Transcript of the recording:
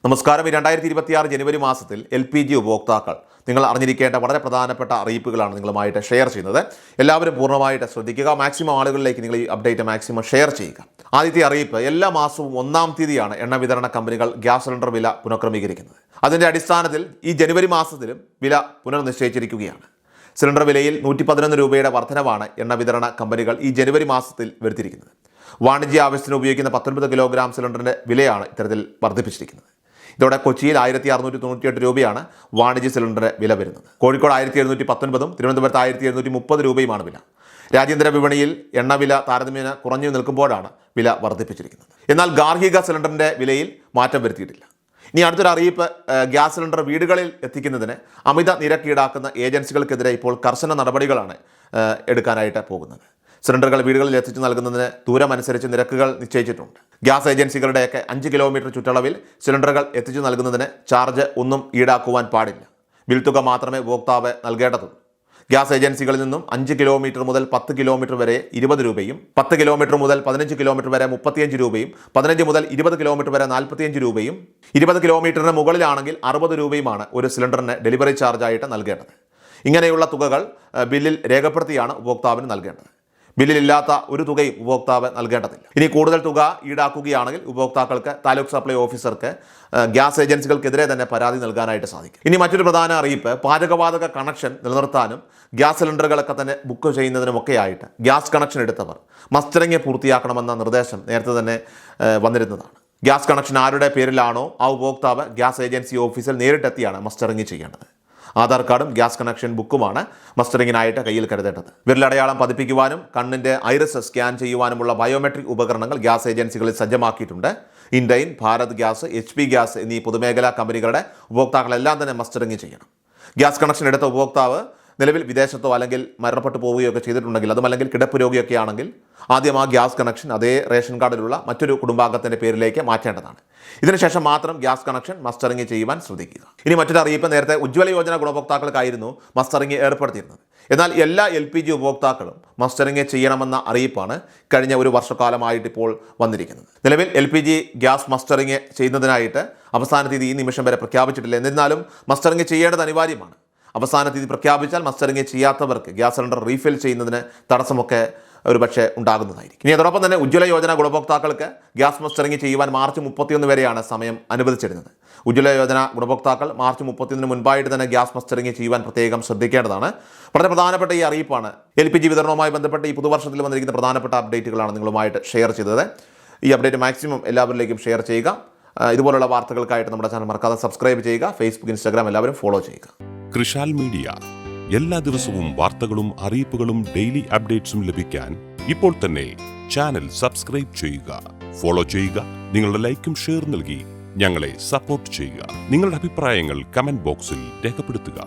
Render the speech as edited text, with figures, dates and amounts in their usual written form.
നമസ്കാരം. 2026 ജനുവരി മാസത്തിൽ LPG ഉപഭോക്താക്കൾ നിങ്ങൾ അറിഞ്ഞിരിക്കേണ്ട വളരെ പ്രധാനപ്പെട്ട അറിയിപ്പുകളാണ് നിങ്ങളുമായിട്ട് ഷെയർ ചെയ്യുന്നത്. എല്ലാവരും പൂർണ്ണമായിട്ട് ശ്രദ്ധിക്കുക. മാക്സിമം ആളുകളിലേക്ക് നിങ്ങൾ ഈ അപ്ഡേറ്റ് മാക്സിമം ഷെയർ ചെയ്യുക. ആദ്യത്തെ അറിയിപ്പ്, എല്ലാ മാസവും 1-ാം തീയതിയാണ് എണ്ണ വിതരണ കമ്പനികൾ ഗ്യാസ് സിലിണ്ടർ വില പുനഃക്രമീകരിക്കുന്നത്. അതിൻ്റെ അടിസ്ഥാനത്തിൽ ഈ ജനുവരി മാസത്തിലും വില പുനർനിശ്ചയിച്ചിരിക്കുകയാണ്. സിലിണ്ടർ വിലയിൽ 111 രൂപയുടെ വർധനവാണ് എണ്ണ വിതരണ കമ്പനികൾ ഈ ജനുവരി മാസത്തിൽ വരുത്തിയിരിക്കുന്നത്. വാണിജ്യ ആവശ്യത്തിന് ഉപയോഗിക്കുന്ന 19 കിലോഗ്രാം സിലിണ്ടറിൻ്റെ വിലയാണ് ഇത്തരത്തിൽ വർദ്ധിപ്പിച്ചിരിക്കുന്നത്. ഇതോടെ കൊച്ചിയിൽ 1698 രൂപയാണ് വാണിജ്യ സിലിണ്ടറിന് വില വരുന്നത്. കോഴിക്കോട് 1719 തിരുവനന്തപുരത്ത് 1730 രൂപയുമാണ് വില. രാജ്യാന്തര വിപണിയിൽ എണ്ണവില താരതമ്യേന കുറഞ്ഞു നിൽക്കുമ്പോഴാണ് വില വർദ്ധിപ്പിച്ചിരിക്കുന്നത്. എന്നാൽ ഗാർഹിക സിലിണ്ടറിൻ്റെ വിലയിൽ മാറ്റം വരുത്തിയിട്ടില്ല. ഇനി അടുത്തൊരു അറിയിപ്പ്, ഗ്യാസ് സിലിണ്ടർ വീടുകളിൽ എത്തിക്കുന്നതിന് അമിത നിരക്ക് ഈടാക്കുന്ന ഏജൻസികൾക്കെതിരെ ഇപ്പോൾ കർശന നടപടികളാണ് എടുക്കാനായിട്ട് പോകുന്നത്. സിലിണ്ടറുകൾ വീടുകളിൽ എത്തിച്ചു നൽകുന്നതിന് ദൂരമനുസരിച്ച് നിരക്കുകൾ നിശ്ചയിച്ചിട്ടുണ്ട്. ഗ്യാസ് ഏജൻസികളുടെയൊക്കെ 5 കിലോമീറ്റർ ചുറ്റളവിൽ സിലിണ്ടറുകൾ എത്തിച്ചു നൽകുന്നതിന് ചാർജ് ഒന്നും ഈടാക്കുവാൻ പാടില്ല. ബിൽ തുക മാത്രമേ ഉപഭോക്താവ് നൽകേണ്ടതുള്ളൂ. ഗ്യാസ് ഏജൻസികളിൽ നിന്നും 5 കിലോമീറ്റർ മുതൽ 10 കിലോമീറ്റർ വരെ 20 രൂപയും 10 കിലോമീറ്റർ മുതൽ 15 കിലോമീറ്റർ വരെ 35 രൂപയും 15 മുതൽ 20 കിലോമീറ്റർ വരെ 45 രൂപയും 20 കിലോമീറ്ററിന് മുകളിലാണെങ്കിൽ 60 രൂപയുമാണ് ഒരു സിലിണ്ടറിന് ഡെലിവറി ചാർജായിട്ട് നൽകേണ്ടത്. ഇങ്ങനെയുള്ള തുകകൾ ബില്ലിൽ രേഖപ്പെടുത്തിയാണ് ഉപഭോക്താവിന് നൽകേണ്ടത്. ബില്ലിലില്ലാത്ത ഒരു തുകയും ഉപഭോക്താവ് നൽകേണ്ടതില്ല. ഇനി കൂടുതൽ തുക ഈടാക്കുകയാണെങ്കിൽ ഉപഭോക്താക്കൾക്ക് താലൂക്ക് സപ്ലൈ ഓഫീസർക്ക് ഗ്യാസ് ഏജൻസികൾക്കെതിരെ തന്നെ പരാതി നൽകാനായിട്ട് സാധിക്കും. ഇനി മറ്റൊരു പ്രധാന അറിയിപ്പ്, പാചകവാതക കണക്ഷൻ നിലനിർത്താനും ഗ്യാസ് സിലിണ്ടറുകളൊക്കെ തന്നെ ബുക്ക് ചെയ്യുന്നതിനുമൊക്കെയായിട്ട് ഗ്യാസ് കണക്ഷൻ എടുത്തവർ മസ്റ്ററിംഗ് പൂർത്തിയാക്കണമെന്ന നിർദ്ദേശം നേരത്തെ തന്നെ വന്നിരുന്നതാണ്. ഗ്യാസ് കണക്ഷൻ ആരുടെ പേരിലാണോ ആ ഉപഭോക്താവ് ഗ്യാസ് ഏജൻസി ഓഫീസിൽ നേരിട്ടെത്തിയാണ് മസ്റ്ററിംഗ് ചെയ്യേണ്ടത്. ആധാർ കാർഡും ഗ്യാസ് കണക്ഷൻ ബുക്കുമാണ് മസ്റ്ററിങ്ങിനായിട്ട് കയ്യിൽ കരുതേണ്ടത്. വിരലടയാളം പതിപ്പിക്കുവാനും കണ്ണിൻ്റെ ഐറിസ് സ്കാൻ ചെയ്യുവാനുമുള്ള ബയോമെട്രിക് ഉപകരണങ്ങൾ ഗ്യാസ് ഏജൻസികളിൽ സജ്ജമാക്കിയിട്ടുണ്ട്. ഇൻഡൈൻ, ഭാരത് ഗ്യാസ്, HP ഗ്യാസ് എന്നീ പൊതുമേഖലാ കമ്പനികളുടെ ഉപഭോക്താക്കളെല്ലാം തന്നെ മസ്റ്ററിങ് ചെയ്യണം. ഗ്യാസ് കണക്ഷൻ എടുത്ത ഉപഭോക്താവ് നിലവിൽ വിദേശത്തോ അല്ലെങ്കിൽ മരണപ്പെട്ടു പോവുകയൊക്കെ ചെയ്തിട്ടുണ്ടെങ്കിൽ, അതും അല്ലെങ്കിൽ കിടപ്പ് രോഗിയൊക്കെ ആണെങ്കിൽ ആദ്യം ആ ഗ്യാസ് കണക്ഷൻ അതേ റേഷൻ കാർഡിലുള്ള മറ്റൊരു കുടുംബാംഗത്തിൻ്റെ പേരിലേക്ക് മാറ്റേണ്ടതാണ്. ഇതിനുശേഷം മാത്രം ഗ്യാസ് കണക്ഷൻ മസ്റ്ററിംഗ് ചെയ്യുവാൻ ശ്രദ്ധിക്കുക. ഇനി മറ്റൊരു അറിയിപ്പ്, നേരത്തെ ഉജ്ജ്വല യോജന ഗുണഭോക്താക്കൾക്കായിരുന്നു മസ്റ്ററിംഗ് ഏർപ്പെടുത്തിയിരുന്നത്. എന്നാൽ എല്ലാ LPG ഉപഭോക്താക്കളും മസ്റ്ററിംഗ് ചെയ്യണമെന്ന അറിയിപ്പാണ് കഴിഞ്ഞ ഒരു വർഷക്കാലമായിട്ട് ഇപ്പോൾ വന്നിരിക്കുന്നത്. നിലവിൽ LPG ഗ്യാസ് മസ്റ്ററിംഗ് ചെയ്യുന്നതിനായിട്ട് അവസാന തീയതി ഈ നിമിഷം വരെ പ്രഖ്യാപിച്ചിട്ടില്ല. എന്നിരുന്നാലും മസ്റ്ററിംഗ് ചെയ്യേണ്ടത് അനിവാര്യമാണ്. അവസാന തീയതി പ്രഖ്യാപിച്ചാൽ മസ്റ്ററിംഗ് ചെയ്യാത്തവർക്ക് ഗ്യാസ് സിലിണ്ടർ റീഫിൽ ചെയ്യുന്നതിന് തടസ്സമൊക്കെ ഒരു പക്ഷേ ഉണ്ടാകുന്നതായിരിക്കും. ഇനി അതോടൊപ്പം തന്നെ ഉജ്ജ്വല യോജന ഗുണഭോക്താക്കൾക്ക് ഗ്യാസ് മസ്റ്ററിംഗ് ചെയ്യുവാൻ മാർച്ച് 31 വരെയാണ് സമയം അനുവദിച്ചിരുന്നത്. ഉജ്ജ്വല യോജന ഗുണഭോക്താക്കൾ മാർച്ച് 31 മുൻപായിട്ട് തന്നെ ഗ്യാസ് മസ്റ്ററിംഗ് ചെയ്യുവാൻ പ്രത്യേകം ശ്രദ്ധിക്കേണ്ടതാണ്. വളരെ പ്രധാനപ്പെട്ട ഈ അറിയിപ്പാണ്. LPG വിതരണവുമായി ബന്ധപ്പെട്ട് ഈ പുതുവർഷത്തിൽ വന്നിരിക്കുന്ന പ്രധാനപ്പെട്ട അപ്ഡേറ്റുകളാണ് നിങ്ങളുമായിട്ട് ഷെയർ ചെയ്തത്. ഈ അപ്ഡേറ്റ് മാക്സിമം എല്ലാവരിലേക്കും ഷെയർ ചെയ്യുക. ഇതുപോലുള്ള വാർത്തകൾക്കായിട്ട് നമ്മുടെ ചാനൽ മറക്കാതെ സബ്സ്ക്രൈബ് ചെയ്യുക. ഫേസ്ബുക്ക്, ഇൻസ്റ്റാഗ്രാം എല്ലാവരും ഫോളോ ചെയ്യുക. കൃഷാൽ മീഡിയ എല്ലാ ദിവസവും വാർത്തകളും അറിയിപ്പുകളും ഡെയിലി അപ്ഡേറ്റ്സും ലഭിക്കാൻ ഇപ്പോൾ തന്നെ ചാനൽ സബ്സ്ക്രൈബ് ചെയ്യുക, ഫോളോ ചെയ്യുക. നിങ്ങളുടെ ലൈക്കും ഷെയർ നൽകി ഞങ്ങളെ സപ്പോർട്ട് ചെയ്യുക. നിങ്ങളുടെ അഭിപ്രായങ്ങൾ കമന്റ് ബോക്സിൽ രേഖപ്പെടുത്തുക.